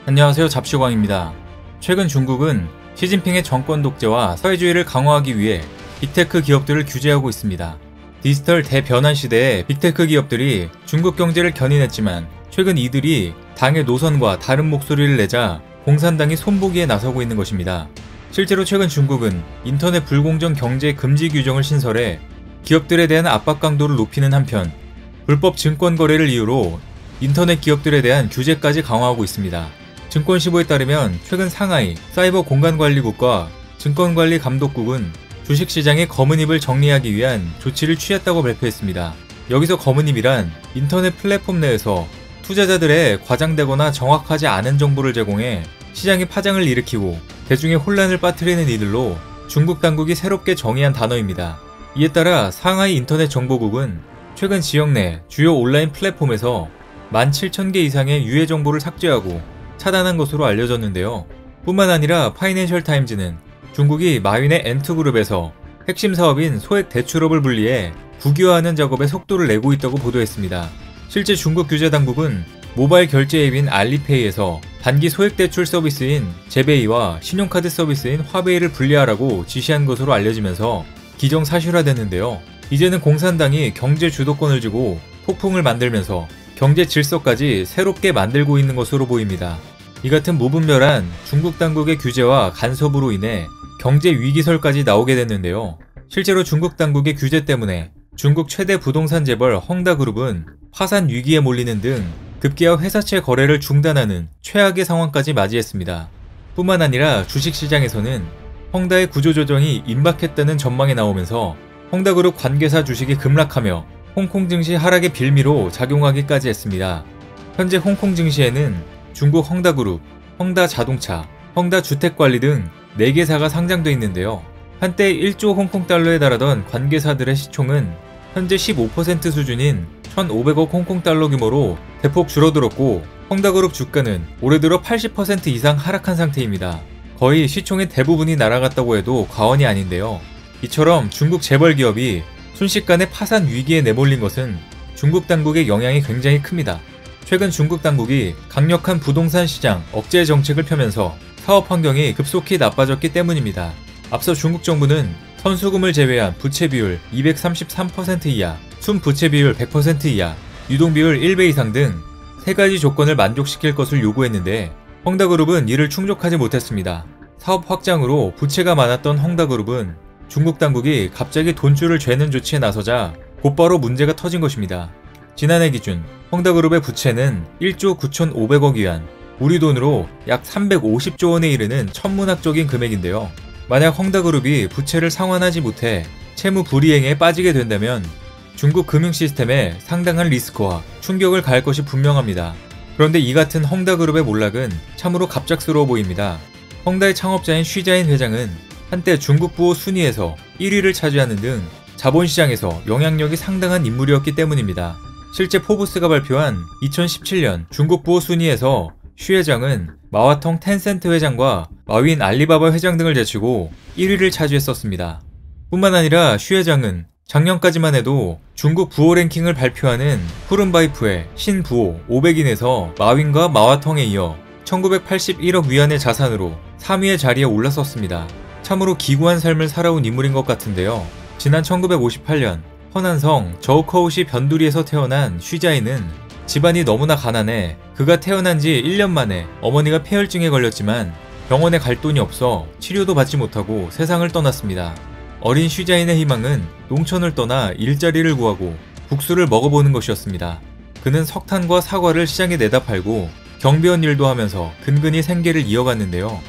안녕하세요. 잡시광입니다. 최근 중국은 시진핑의 정권 독재와 사회주의를 강화하기 위해 빅테크 기업들을 규제하고 있습니다. 디지털 대변환 시대에 빅테크 기업들이 중국 경제를 견인했지만 최근 이들이 당의 노선과 다른 목소리를 내자 공산당이 손보기에 나서고 있는 것입니다. 실제로 최근 중국은 인터넷 불공정 경제 금지 규정을 신설해 기업들에 대한 압박 강도를 높이는 한편 불법 증권 거래를 이유로 인터넷 기업들에 대한 규제까지 강화하고 있습니다. 증권시보에 따르면 최근 상하이 사이버 공간관리국과 증권관리감독국은 주식시장의 검은입을 정리하기 위한 조치를 취했다고 발표했습니다. 여기서 검은입이란 인터넷 플랫폼 내에서 투자자들의 과장되거나 정확하지 않은 정보를 제공해 시장의 파장을 일으키고 대중의 혼란을 빠뜨리는 이들로 중국 당국이 새롭게 정의한 단어입니다. 이에 따라 상하이 인터넷정보국은 최근 지역 내 주요 온라인 플랫폼에서 17,000개 이상의 유해 정보를 삭제하고 차단한 것으로 알려졌는데요. 뿐만 아니라 파이낸셜 타임즈는 중국이 마윈의 엔투그룹에서 핵심 사업인 소액 대출업을 분리해 국유화하는 작업에 속도를 내고 있다고 보도했습니다. 실제 중국 규제 당국은 모바일 결제 앱인 알리페이에서 단기 소액 대출 서비스인 제베이와 신용카드 서비스인 화베이를 분리하라고 지시한 것으로 알려지면서 기정사실화됐는데요. 이제는 공산당이 경제 주도권을 쥐고 폭풍을 만들면서 경제 질서까지 새롭게 만들고 있는 것으로 보입니다. 이 같은 무분별한 중국 당국의 규제와 간섭으로 인해 경제 위기설까지 나오게 됐는데요. 실제로 중국 당국의 규제 때문에 중국 최대 부동산 재벌 헝다그룹은 파산 위기에 몰리는 등 급기야 회사채 거래를 중단하는 최악의 상황까지 맞이했습니다. 뿐만 아니라 주식시장에서는 헝다의 구조조정이 임박했다는 전망이 나오면서 헝다그룹 관계사 주식이 급락하며 홍콩 증시 하락의 빌미로 작용하기까지 했습니다. 현재 홍콩 증시에는 중국 헝다그룹, 헝다자동차, 헝다주택관리 등 4개사가 상장돼 있는데요. 한때 1조 홍콩달러에 달하던 관계사들의 시총은 현재 15% 수준인 1,500억 홍콩달러 규모로 대폭 줄어들었고 헝다그룹 주가는 올해 들어 80% 이상 하락한 상태입니다. 거의 시총의 대부분이 날아갔다고 해도 과언이 아닌데요. 이처럼 중국 재벌 기업이 순식간에 파산 위기에 내몰린 것은 중국 당국의 영향이 굉장히 큽니다. 최근 중국 당국이 강력한 부동산 시장 억제 정책을 펴면서 사업 환경이 급속히 나빠졌기 때문입니다. 앞서 중국 정부는 선수금을 제외한 부채 비율 233% 이하, 순부채 비율 100% 이하, 유동비율 1배 이상 등 3가지 조건을 만족시킬 것을 요구했는데 헝다그룹은 이를 충족하지 못했습니다. 사업 확장으로 부채가 많았던 헝다그룹은 중국 당국이 갑자기 돈줄을 죄는 조치에 나서자 곧바로 문제가 터진 것입니다. 지난해 기준 헝다그룹의 부채는 1조 9,500억 위안, 우리 돈으로 약 350조 원에 이르는 천문학적인 금액인데요. 만약 헝다그룹이 부채를 상환하지 못해 채무 불이행에 빠지게 된다면 중국 금융 시스템에 상당한 리스크와 충격을 가할 것이 분명합니다. 그런데 이 같은 헝다그룹의 몰락은 참으로 갑작스러워 보입니다. 헝다의 창업자인 쉬자인 회장은 한때 중국 부호 순위에서 1위를 차지하는 등 자본시장에서 영향력이 상당한 인물이었기 때문입니다. 실제 포브스가 발표한 2017년 중국 부호 순위에서 쉬 회장은 마와텅 텐센트 회장과 마윈 알리바바 회장 등을 제치고 1위를 차지했었습니다. 뿐만 아니라 쉬 회장은 작년까지만 해도 중국 부호 랭킹을 발표하는 푸른바이프의 신부호 500인에서 마윈과 마와텅에 이어 1981억 위안의 자산으로 3위의 자리에 올랐었습니다. 참으로 기구한 삶을 살아온 인물인 것 같은데요. 지난 1958년 허난성 저우커우시 변두리에서 태어난 쉬자이는 집안이 너무나 가난해 그가 태어난 지 1년 만에 어머니가 폐혈증에 걸렸지만 병원에 갈 돈이 없어 치료도 받지 못하고 세상을 떠났습니다. 어린 쉬자인의 희망은 농촌을 떠나 일자리를 구하고 국수를 먹어보는 것이었습니다. 그는 석탄과 사과를 시장에 내다 팔고 경비원 일도 하면서 근근히 생계를 이어갔는데요.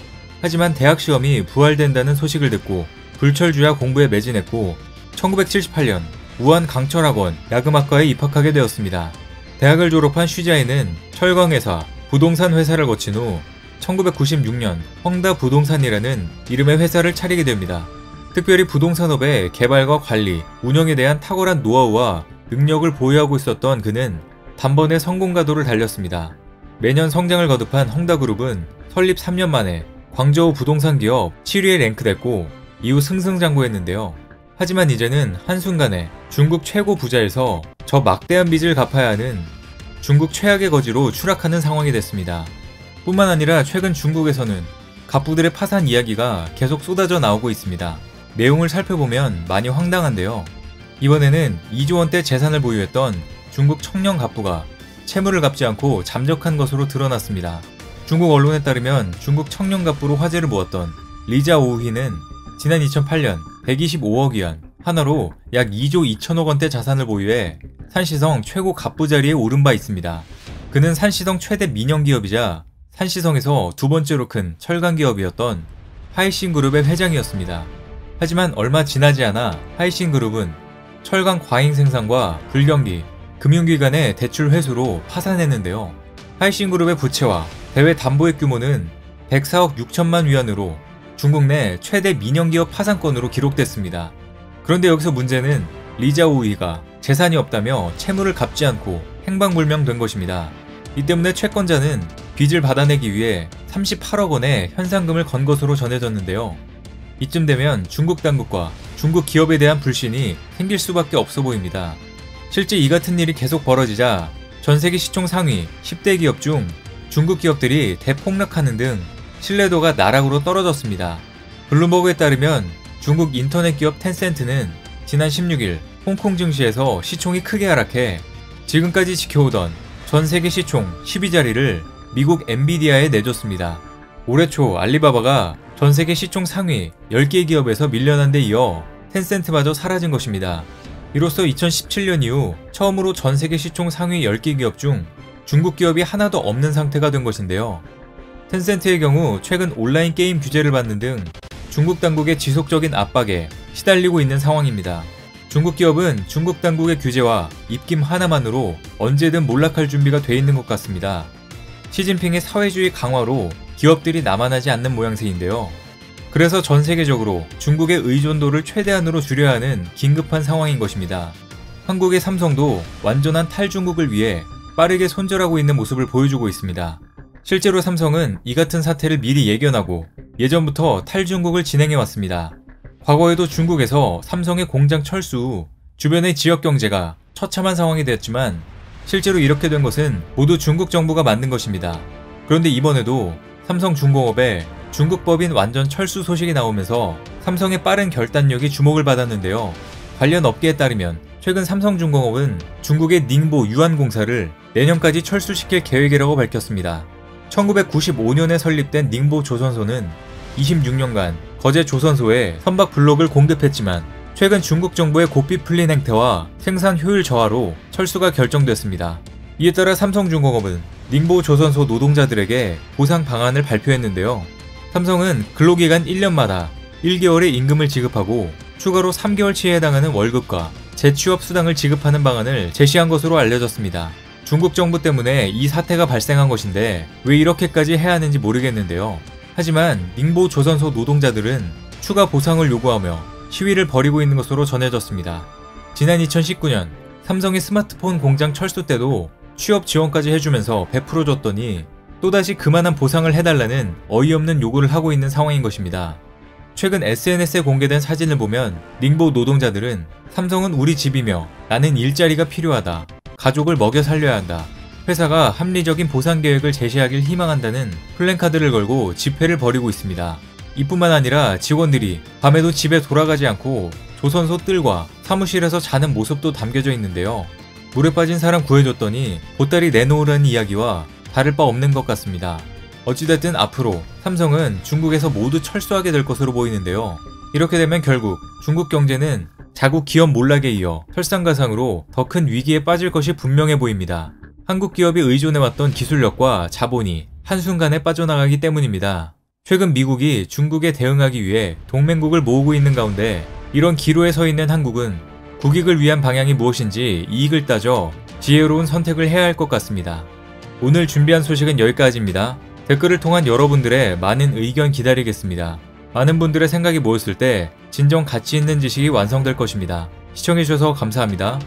하지만 대학 시험이 부활된다는 소식을 듣고 불철주야 공부에 매진했고 1978년 우한 강철학원 야금학과에 입학하게 되었습니다. 대학을 졸업한 쉬자이는 철강회사, 부동산 회사를 거친 후 1996년 헝다부동산이라는 이름의 회사를 차리게 됩니다. 특별히 부동산업의 개발과 관리, 운영에 대한 탁월한 노하우와 능력을 보유하고 있었던 그는 단번에 성공 가도를 달렸습니다. 매년 성장을 거듭한 헝다그룹은 설립 3년 만에 광저우 부동산 기업 7위에 랭크됐고 이후 승승장구했는데요. 하지만 이제는 한순간에 중국 최고 부자에서 저 막대한 빚을 갚아야 하는 중국 최악의 거지로 추락하는 상황이 됐습니다. 뿐만 아니라 최근 중국에서는 갑부들의 파산 이야기가 계속 쏟아져 나오고 있습니다. 내용을 살펴보면 많이 황당한데요. 이번에는 2조 원대 재산을 보유했던 중국 청년 갑부가 채무를 갚지 않고 잠적한 것으로 드러났습니다. 중국 언론에 따르면 중국 청년 갑부로 화제를 모았던 리자오휘는 지난 2008년 125억 위안, 하나로 약 2조 2천억 원대 자산을 보유해 산시성 최고 갑부 자리에 오른 바 있습니다. 그는 산시성 최대 민영기업이자 산시성에서 두 번째로 큰 철강기업이었던 하이신그룹의 회장이었습니다. 하지만 얼마 지나지 않아 하이신그룹은 철강 과잉 생산과 불경기, 금융기관의 대출 회수로 파산했는데요. 하이신그룹의 부채와 대외 담보액 규모는 104억 6천만 위안으로 중국 내 최대 민영기업 파산건으로 기록됐습니다. 그런데 여기서 문제는 리자오이가 재산이 없다며 채무를 갚지 않고 행방불명된 것입니다. 이 때문에 채권자는 빚을 받아내기 위해 38억 원의 현상금을 건 것으로 전해졌는데요. 이쯤 되면 중국 당국과 중국 기업에 대한 불신이 생길 수밖에 없어 보입니다. 실제 이 같은 일이 계속 벌어지자 전세계 시총 상위 10대 기업 중 중국 기업들이 대폭락하는 등 신뢰도가 나락으로 떨어졌습니다. 블룸버그에 따르면 중국 인터넷 기업 텐센트는 지난 16일 홍콩 증시에서 시총이 크게 하락해 지금까지 지켜오던 전 세계 시총 12자리를 미국 엔비디아에 내줬습니다. 올해 초 알리바바가 전 세계 시총 상위 10개 기업에서 밀려난 데 이어 텐센트마저 사라진 것입니다. 이로써 2017년 이후 처음으로 전 세계 시총 상위 10개 기업 중 중국 기업이 하나도 없는 상태가 된 것인데요. 텐센트의 경우 최근 온라인 게임 규제를 받는 등 중국 당국의 지속적인 압박에 시달리고 있는 상황입니다. 중국 기업은 중국 당국의 규제와 입김 하나만으로 언제든 몰락할 준비가 돼 있는 것 같습니다. 시진핑의 사회주의 강화로 기업들이 남아나지 않는 모양새인데요. 그래서 전 세계적으로 중국의 의존도를 최대한으로 줄여야 하는 긴급한 상황인 것입니다. 한국의 삼성도 완전한 탈중국을 위해 빠르게 손절하고 있는 모습을 보여주고 있습니다. 실제로 삼성은 이 같은 사태를 미리 예견하고 예전부터 탈중국을 진행해왔습니다. 과거에도 중국에서 삼성의 공장 철수 후 주변의 지역 경제가 처참한 상황이 되었지만 실제로 이렇게 된 것은 모두 중국 정부가 만든 것입니다. 그런데 이번에도 삼성중공업의 중국법인 완전 철수 소식이 나오면서 삼성의 빠른 결단력이 주목을 받았는데요. 관련 업계에 따르면 최근 삼성중공업은 중국의 닝보 유안공사를 내년까지 철수시킬 계획이라고 밝혔습니다. 1995년에 설립된 닝보 조선소는 26년간 거제 조선소에 선박 블록을 공급했지만 최근 중국 정부의 고삐 풀린 행태와 생산 효율 저하로 철수가 결정됐습니다. 이에 따라 삼성중공업은 닝보 조선소 노동자들에게 보상 방안을 발표했는데요. 삼성은 근로기간 1년마다 1개월의 임금을 지급하고 추가로 3개월치에 해당하는 월급과 재취업 수당을 지급하는 방안을 제시한 것으로 알려졌습니다. 중국 정부 때문에 이 사태가 발생한 것인데 왜 이렇게까지 해야 하는지 모르겠는데요. 하지만 닝보 조선소 노동자들은 추가 보상을 요구하며 시위를 벌이고 있는 것으로 전해졌습니다. 지난 2019년 삼성의 스마트폰 공장 철수 때도 취업 지원까지 해주면서 베풀어줬더니 또다시 그만한 보상을 해달라는 어이없는 요구를 하고 있는 상황인 것입니다. 최근 SNS에 공개된 사진을 보면 닝보 노동자들은 삼성은 우리 집이며 나는 일자리가 필요하다. 가족을 먹여 살려야 한다. 회사가 합리적인 보상 계획을 제시하길 희망한다는 플랜카드를 걸고 집회를 벌이고 있습니다. 이뿐만 아니라 직원들이 밤에도 집에 돌아가지 않고 조선소 뜰과 사무실에서 자는 모습도 담겨져 있는데요. 물에 빠진 사람 구해줬더니 보따리 내놓으라는 이야기와 다를 바 없는 것 같습니다. 어찌됐든 앞으로 삼성은 중국에서 모두 철수하게 될 것으로 보이는데요. 이렇게 되면 결국 중국 경제는 자국 기업 몰락에 이어 설상가상으로 더 큰 위기에 빠질 것이 분명해 보입니다. 한국 기업이 의존해왔던 기술력과 자본이 한순간에 빠져나가기 때문입니다. 최근 미국이 중국에 대응하기 위해 동맹국을 모으고 있는 가운데 이런 기로에 서 있는 한국은 국익을 위한 방향이 무엇인지 이익을 따져 지혜로운 선택을 해야 할 것 같습니다. 오늘 준비한 소식은 여기까지입니다. 댓글을 통한 여러분들의 많은 의견 기다리겠습니다. 많은 분들의 생각이 모였을 때 진정 가치 있는 지식이 완성될 것입니다. 시청해주셔서 감사합니다.